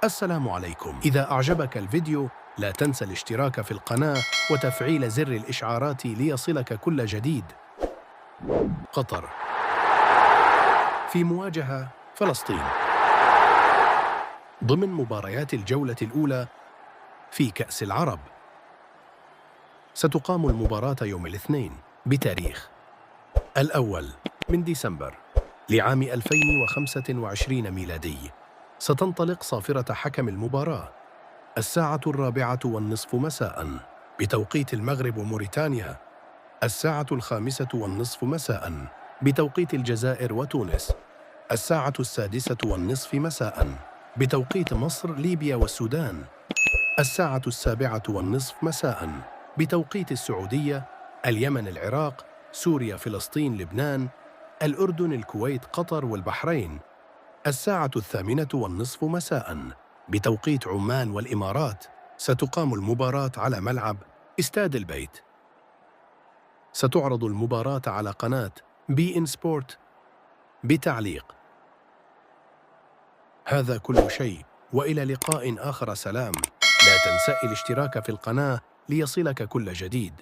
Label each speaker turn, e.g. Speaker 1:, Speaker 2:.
Speaker 1: السلام عليكم. إذا أعجبك الفيديو لا تنسى الاشتراك في القناة وتفعيل زر الإشعارات ليصلك كل جديد. قطر في مواجهة فلسطين ضمن مباريات الجولة الأولى في كأس العرب. ستقام المباراة يوم الاثنين بتاريخ 1 من ديسمبر لعام 2025 ميلادي. ستنطلق صافرة حكم المباراة 4:30 مساء بتوقيت المغرب وموريتانيا، 5:30 مساء بتوقيت الجزائر وتونس، 6:30 مساء بتوقيت مصر ليبيا والسودان، 7:30 مساء بتوقيت السعودية، اليمن العراق، سوريا فلسطين لبنان، الأردن الكويت قطر والبحرين، 8:30 مساء بتوقيت عمان والإمارات. ستقام المباراة على ملعب استاد البيت. ستعرض المباراة على قناة بي إن سبورت بتعليق. هذا كل شيء، وإلى لقاء آخر. سلام. لا تنسى الاشتراك في القناة ليصلك كل جديد.